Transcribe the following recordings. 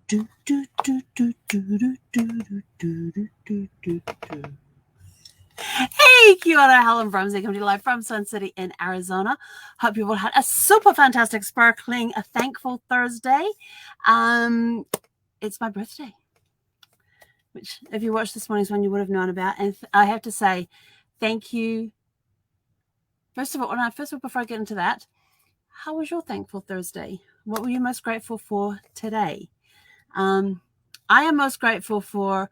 Do, do, do, do, do, do, do, do, do, do, do, do. Hey, kia ora, Helen Bromsey, coming to you live from Sun City in Arizona. Hope you all had a super fantastic, sparkling, a thankful Thursday. It's my birthday, which if you watched this morning's one, you would have known about. And I have to say, thank you. First of all, before I get into that, how was your thankful Thursday? What were you most grateful for today? I am most grateful for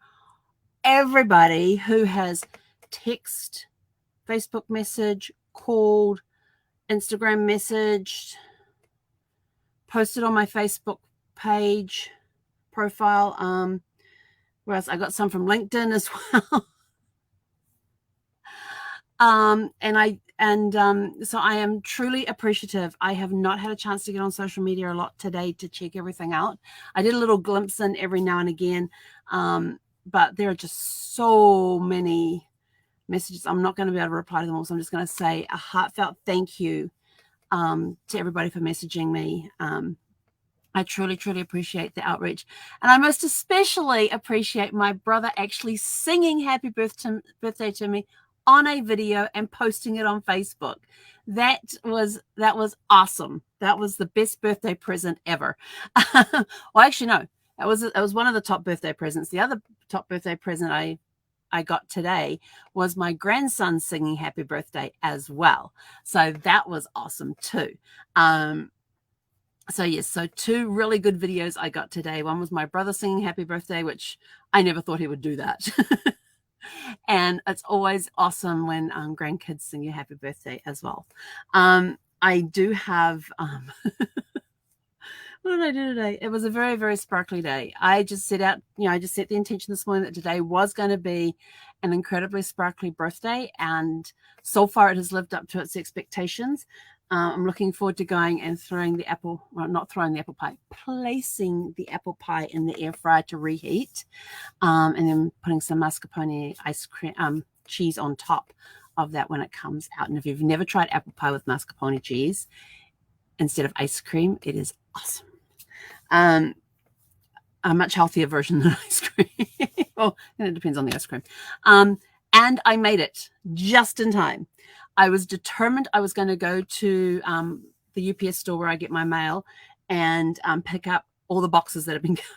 everybody who has texted, Facebook message, called, Instagram messaged, posted on my Facebook page profile. Whereas I got some from LinkedIn as well. So I am truly appreciative. I have not had a chance to get on social media a lot today to check everything out. I did a little glimpse in every now and again, but there are just so many messages. I'm not going to be able to reply to them all, so I'm just going to say a heartfelt thank you to everybody for messaging me. I truly, truly appreciate the outreach. And I most especially appreciate my brother actually singing happy birthday to me on a video and posting it on Facebook. That was awesome. That was the best birthday present ever. Well, actually, no, it was one of the top birthday presents. The other top birthday present I got today was my grandson singing happy birthday as well. So that was awesome too. So two really good videos I got today. One was my brother singing happy birthday, which I never thought he would do that. And it's always awesome when grandkids sing you happy birthday as well. I do have what did I do today? It was a very, very sparkly day. I just set the intention this morning that today was going to be an incredibly sparkly birthday. And so far it has lived up to its expectations. I'm looking forward to going and placing the apple pie in the air fryer to reheat. And then putting some mascarpone ice cream, cheese on top of that when it comes out. And if you've never tried apple pie with mascarpone cheese instead of ice cream, it is awesome. A much healthier version than ice cream. Well, it depends on the ice cream. And I made it just in time. I was determined I was going to go to the UPS store where I get my mail and pick up all the boxes that have been coming.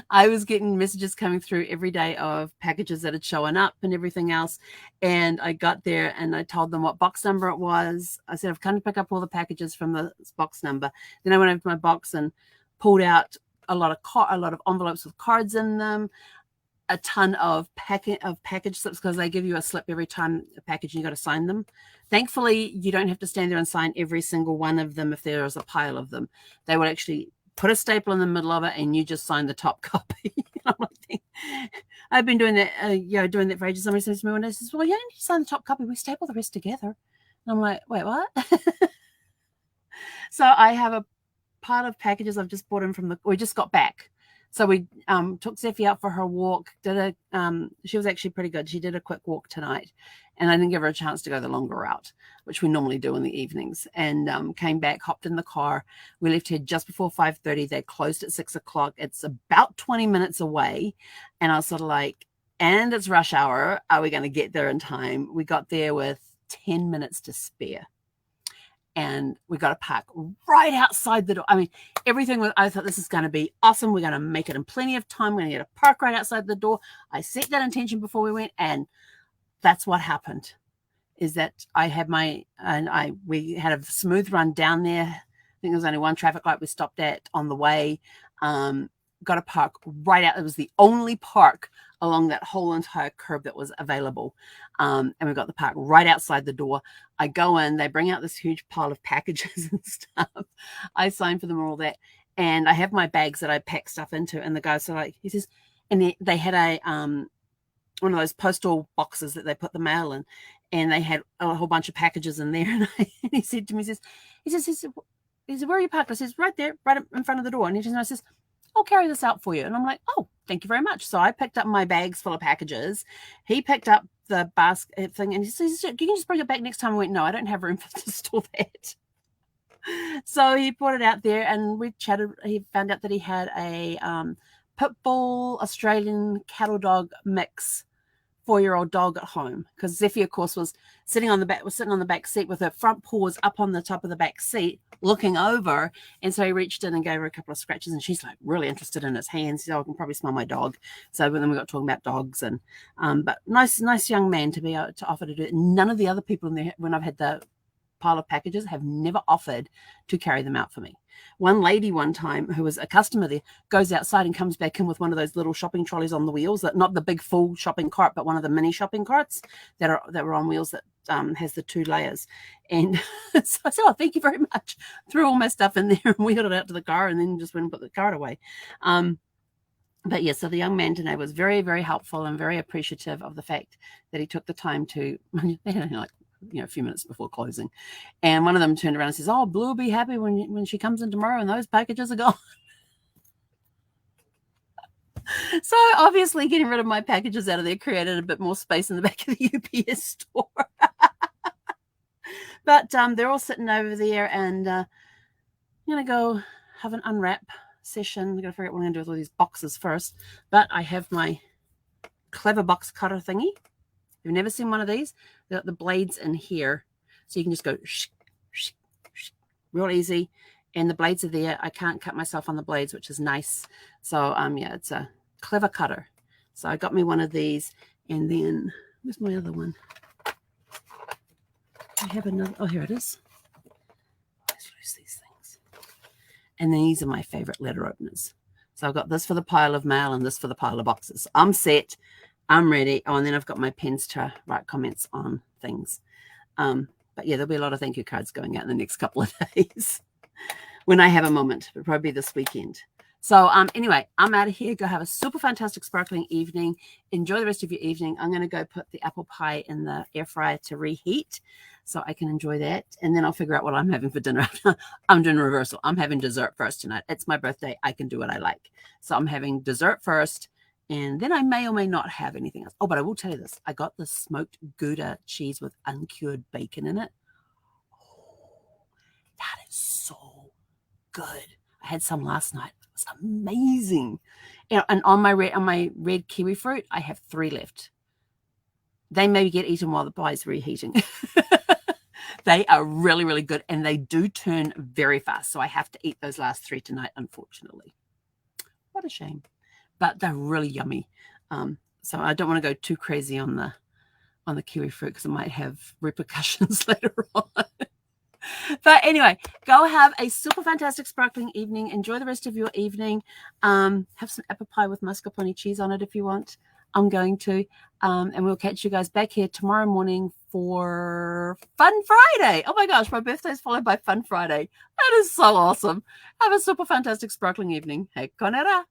I was getting messages coming through every day of packages that had shown up and everything else. And I got there and I told them what box number it was. I said, I've come to pick up all the packages from the box number. Then I went over to my box and pulled out a lot of envelopes with cards in them, a ton of package slips, because they give you a slip every time a package and you got to sign them. Thankfully, you don't have to stand there and sign every single one of them if there is a pile of them. They would actually put a staple in the middle of it and you just sign the top copy. I've been doing that, doing that for ages. Somebody says to me one day, says, well, you don't need to sign the top copy. We staple the rest together. And I'm like, wait, what? So I have a pile of packages I've just bought in we just got back. So we took Zeffie out for her walk. She was actually pretty good. She did a quick walk tonight, and I didn't give her a chance to go the longer route, which we normally do in the evenings. And came back, hopped in the car. We left here just before 5:30. They closed at 6 o'clock. It's about 20 minutes away, and I was sort of like, and it's rush hour. Are we going to get there in time? We got there with 10 minutes to spare. And we got to park right outside the door. I mean, I thought this is going to be awesome. We're going to make it in plenty of time. We're going to get a park right outside the door. I set that intention before we went, and that's what happened. Is that we had a smooth run down there. I think there was only one traffic light we stopped at on the way. Got a park right out. It was the only park along that whole entire curb that was available. And we got the park right outside the door. I go in, they bring out this huge pile of packages and stuff. I sign for them and all that. And I have my bags that I pack stuff into. And the guy he says, and they had one of those postal boxes that they put the mail in. And they had a whole bunch of packages in there. And he said to me, he says, where are you parked? I says, right there, right in front of the door. And he says, I'll carry this out for you. And I'm like, oh, thank you very much. So I picked up my bags full of packages. He picked up the basket thing and he says, you can just bring it back next time. I went, no, I don't have room to store that. So he brought it out there and we chatted. He found out that he had a pit bull Australian cattle dog mix 4-year-old dog at home, because Zeffie, of course, was sitting on the back seat with her front paws up on the top of the back seat looking over, and so he reached in and gave her a couple of scratches, and she's like really interested in his hands. So I can probably smell my dog. So then we got talking about dogs, and but nice young man to be able to offer to do it. None of the other people in there, when I've had the pile of packages, have never offered to carry them out for me. One lady one time, who was a customer there, goes outside and comes back in with one of those little shopping trolleys on the wheels, that not the big full shopping cart, but one of the mini shopping carts that were on wheels, that has the 2 layers. And so I said, oh, thank you very much. Threw all my stuff in there and wheeled it out to the car, and then just went and put the cart away. But yeah, so the young man today was very, very helpful and very appreciative of the fact that he took the time to, like, a few minutes before closing, and one of them turned around and says, oh, Blue will be happy when she comes in tomorrow and those packages are gone. So obviously getting rid of my packages out of there created a bit more space in the back of the UPS store. But they're all sitting over there, and I'm gonna go have an unwrap session. I'm gonna figure out what I'm gonna do with all these boxes first, but I have my clever box cutter thingy. You've never seen one of these? They've got the blades in here, so you can just go real easy, and the blades are there. I can't cut myself on the blades, which is nice. So yeah, it's a clever cutter. So I got me one of these, and then where's my other one? I have another. Oh, here it is. Let's lose these things. And these are my favorite letter openers. So I've got this for the pile of mail and this for the pile of boxes. I'm set. I'm ready. Oh, and then I've got my pens to write comments on things. But yeah, there'll be a lot of thank you cards going out in the next couple of days when I have a moment. It'll probably be this weekend. So anyway, I'm out of here. Go have a super fantastic sparkling evening. Enjoy the rest of your evening. I'm going to go put the apple pie in the air fryer to reheat so I can enjoy that. And then I'll figure out what I'm having for dinner. I'm doing a reversal. I'm having dessert first tonight. It's my birthday. I can do what I like. So I'm having dessert first. And then I may or may not have anything else. Oh, but I will tell you this. I got the smoked Gouda cheese with uncured bacon in it. Oh, that is so good. I had some last night. It was amazing. And on my red kiwi fruit, I have 3 left. They maybe get eaten while the pie's reheating. They are really, really good. And they do turn very fast. So I have to eat those last 3 tonight, unfortunately. What a shame. But they're really yummy. So I don't want to go too crazy on the kiwi fruit, because it might have repercussions later on. But anyway, go have a super fantastic sparkling evening. Enjoy the rest of your evening. Have some apple pie with mascarpone cheese on it if you want. I'm going to. And we'll catch you guys back here tomorrow morning for Fun Friday. Oh my gosh, my birthday is followed by Fun Friday. That is so awesome. Have a super fantastic sparkling evening. Hey, konera.